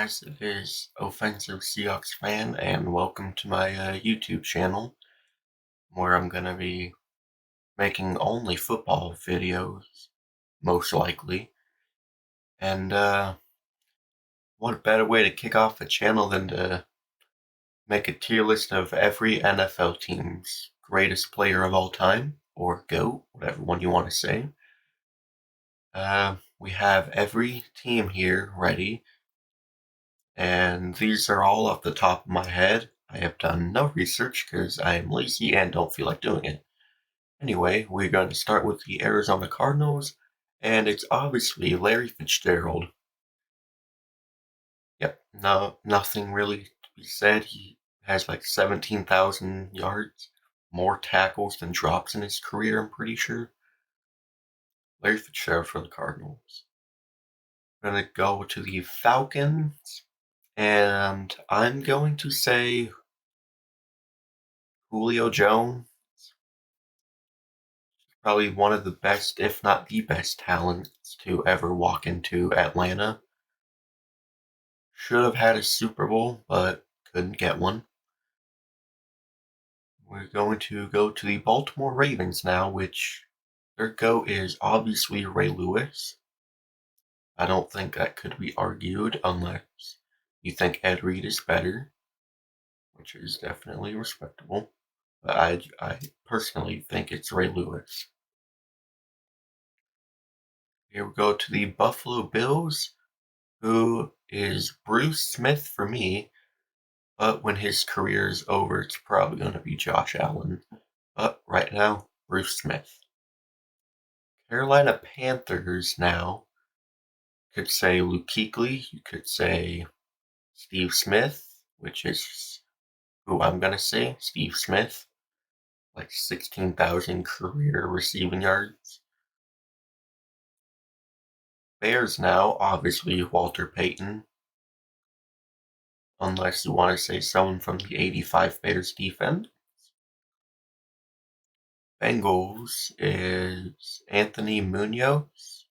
guys, it is Offensive Seahawks fan, and welcome to my YouTube channel, where I'm gonna be making only football videos, most likely. And what a better way to kick off a channel than to make a tier list of every NFL team's greatest player of all time, or GOAT, whatever one you want to say. We have every team here ready. And these are all off the top of my head. I have done no research because I am lazy and don't feel like doing it. Anyway, we're going to start with the Arizona Cardinals, and it's obviously Larry Fitzgerald. Yep, nothing really to be said. He has like 17,000 yards, more tackles than drops in his career, I'm pretty sure. Larry Fitzgerald for the Cardinals. I'm going to go to the Falcons, and I'm going to say Julio Jones. Probably one of the best, if not the best talents to ever walk into Atlanta. Should have had a Super Bowl, but couldn't get one. We're going to go to the Baltimore Ravens now, which their GOAT is obviously Ray Lewis. I don't think that could be argued unless you think Ed Reed is better, which is definitely respectable. But I personally think it's Ray Lewis. Here we go to the Buffalo Bills, who is Bruce Smith for me, but when his career is over, it's probably going to be Josh Allen. But right now, Bruce Smith. Carolina Panthers now. You could say Luke Kuechly. You could say Steve Smith, which is who I'm going to say, Steve Smith. Like 16,000 career receiving yards. Bears now, obviously Walter Payton. Unless you want to say someone from the 85 Bears defense. Bengals is Anthony Munoz,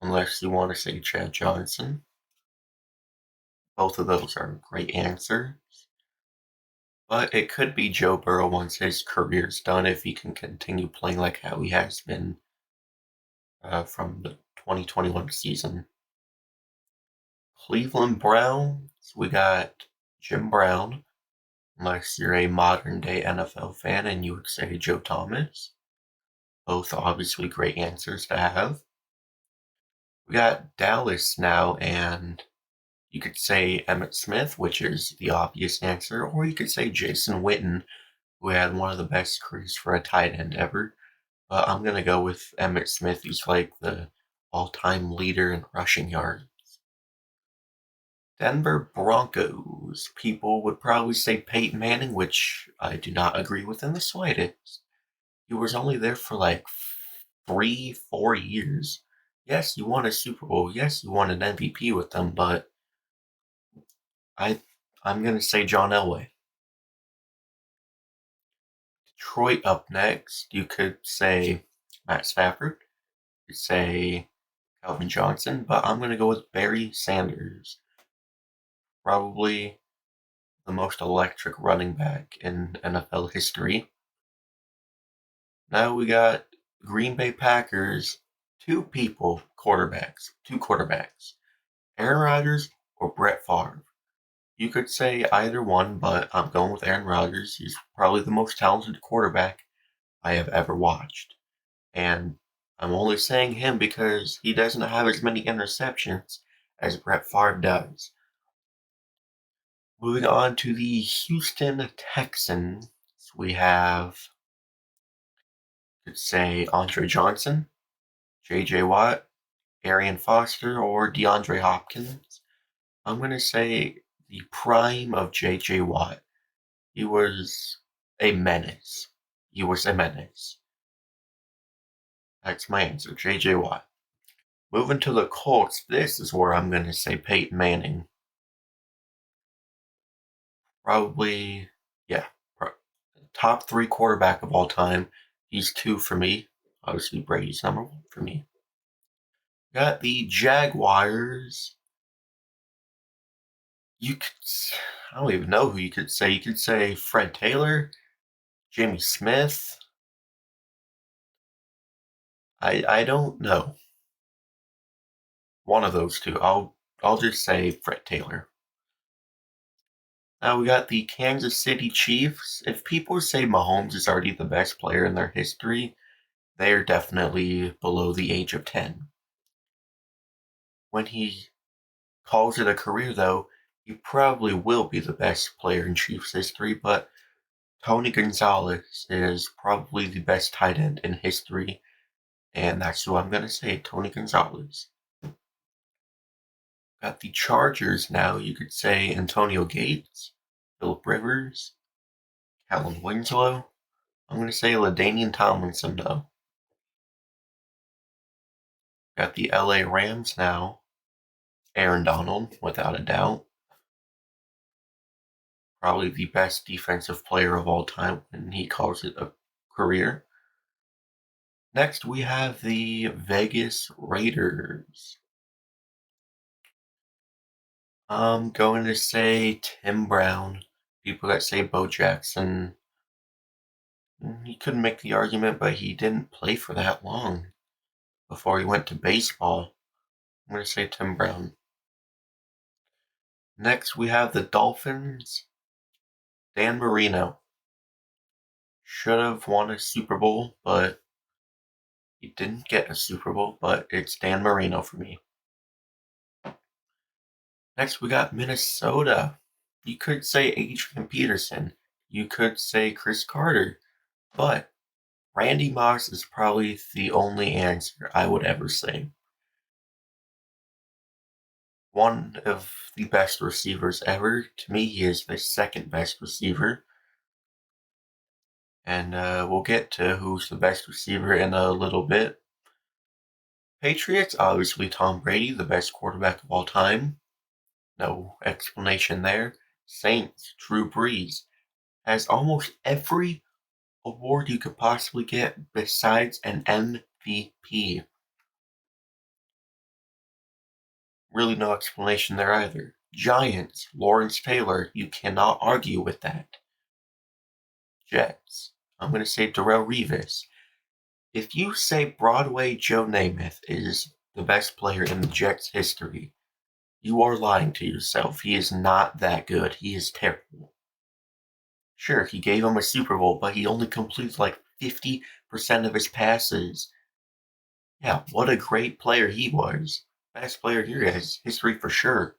unless you want to say Chad Johnson. Both of those are great answers. But it could be Joe Burrow once his career's done if he can continue playing like how he has been from the 2021 season. Cleveland Browns, we got Jim Brown, unless you're a modern day NFL fan and you would say Joe Thomas. Both obviously great answers to have. We got Dallas now, and you could say Emmitt Smith, which is the obvious answer, or you could say Jason Witten, who had one of the best careers for a tight end ever. But I'm going to go with Emmitt Smith, who's like the all-time leader in rushing yards. Denver Broncos. People would probably say Peyton Manning, which I do not agree with in the slightest. He was only there for like 3-4 years. Yes, you won a Super Bowl. Yes, you won an MVP with them, but I'm going to say John Elway. Detroit up next. You could say Matt Stafford. You could say Calvin Johnson, but I'm going to go with Barry Sanders. Probably the most electric running back in NFL history. Now we got Green Bay Packers. Two quarterbacks. Aaron Rodgers or Brett Favre. You could say either one, but I'm going with Aaron Rodgers. He's probably the most talented quarterback I have ever watched. And I'm only saying him because he doesn't have as many interceptions as Brett Favre does. Moving on to the Houston Texans, we have, could say Andre Johnson, J.J. Watt, Arian Foster, or DeAndre Hopkins. I'm going to say the prime of J.J. Watt. He was a menace. That's my answer, J.J. Watt. Moving to the Colts, this is where I'm going to say Peyton Manning. Probably, yeah, top 3 quarterback of all time. He's 2 for me. Obviously, Brady's number 1 for me. Got the Jaguars. You could, I don't even know who you could say. You could say Fred Taylor, Jimmy Smith. I don't know. One of those two. I'll just say Fred Taylor. Now we got the Kansas City Chiefs. If people say Mahomes is already the best player in their history, they are definitely below the age of 10. When he calls it a career, though, he probably will be the best player in Chiefs history, but Tony Gonzalez is probably the best tight end in history, and that's who I'm going to say, Tony Gonzalez. Got the Chargers now. You could say Antonio Gates, Phillip Rivers, Kellen Winslow. I'm going to say LaDainian Tomlinson, though. Got the LA Rams now. Aaron Donald, without a doubt. Probably the best defensive player of all time, and he calls it a career. Next, we have the Vegas Raiders. I'm going to say Tim Brown. People that say Bo Jackson, he couldn't make the argument, but he didn't play for that long before he went to baseball. I'm going to say Tim Brown. Next, we have the Dolphins. Dan Marino. Should have won a Super Bowl, but he didn't get a Super Bowl, but it's Dan Marino for me. Next, we got Minnesota. You could say Adrian Peterson. You could say Chris Carter. But Randy Moss is probably the only answer I would ever say. One of the best receivers ever. To me, he is the second best receiver. And we'll get to who's the best receiver in a little bit. Patriots, obviously Tom Brady, the best quarterback of all time. No explanation there. Saints, Drew Brees, has almost every award you could possibly get besides an MVP. Really no explanation there either. Giants, Lawrence Taylor, you cannot argue with that. Jets, I'm going to say Darrelle Revis. If you say Broadway Joe Namath is the best player in the Jets' history, you are lying to yourself. He is not that good. He is terrible. Sure, he gave him a Super Bowl, but he only completes like 50% of his passes. Yeah, what a great player he was. Best player in your guys' history for sure.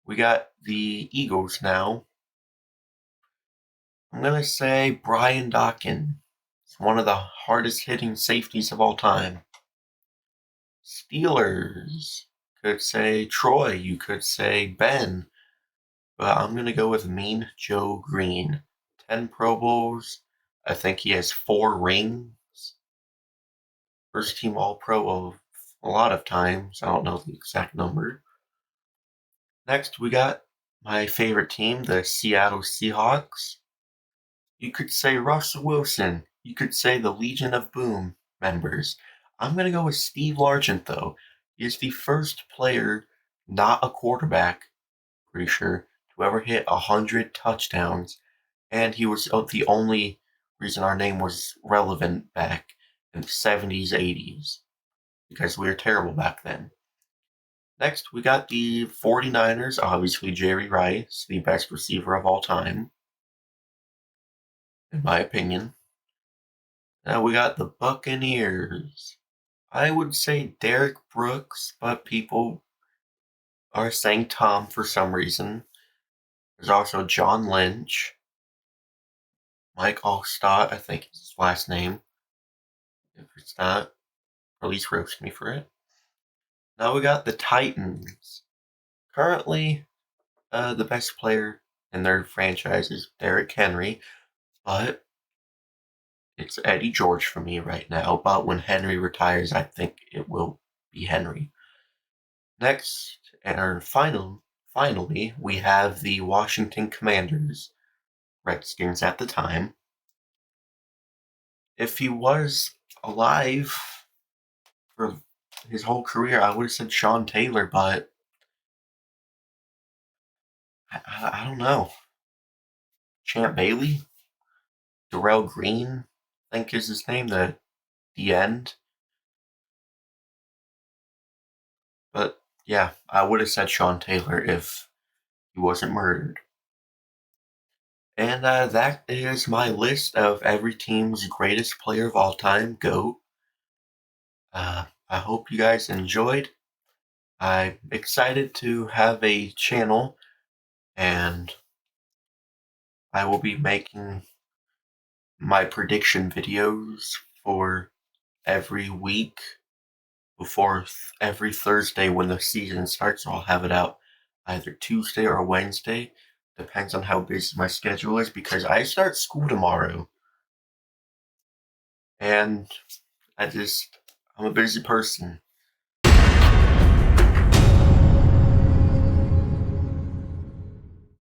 We got the Eagles now. I'm going to say Brian Dawkins. He's one of the hardest hitting safeties of all time. Steelers. Could say Troy. You could say Ben. But I'm going to go with Mean Joe Green. 10 Pro Bowls. I think he has 4 rings. First team All-Pro of a lot of times. I don't know the exact number. Next, we got my favorite team, the Seattle Seahawks. You could say Russell Wilson. You could say the Legion of Boom members. I'm going to go with Steve Largent, though. He is the first player, not a quarterback, pretty sure, to ever hit 100 touchdowns. And he was the only reason our name was relevant back in the 70s, 80s. Because we were terrible back then. Next, we got the 49ers, obviously Jerry Rice, the best receiver of all time, in my opinion. Now we got the Buccaneers. I would say Derek Brooks, but people are saying Tom for some reason. There's also John Lynch. Mike Allstott, I think is his last name. If it's not, please roast me for it. Now we got the Titans. Currently, the best player in their franchise is Derrick Henry, but it's Eddie George for me right now. But when Henry retires, I think it will be Henry. Next, and finally, we have the Washington Commanders, Redskins at the time. If he was alive for his whole career, I would have said Sean Taylor, but I don't know. Champ Bailey? Darrell Green, I think is his name, the end. But yeah, I would have said Sean Taylor if he wasn't murdered. And that is my list of every team's greatest player of all time, GOAT. I hope you guys enjoyed. I'm excited to have a channel, and I will be making my prediction videos for every week before every Thursday when the season starts. I'll have it out either Tuesday or Wednesday. Depends on how busy my schedule is because I start school tomorrow. And I'm a busy person.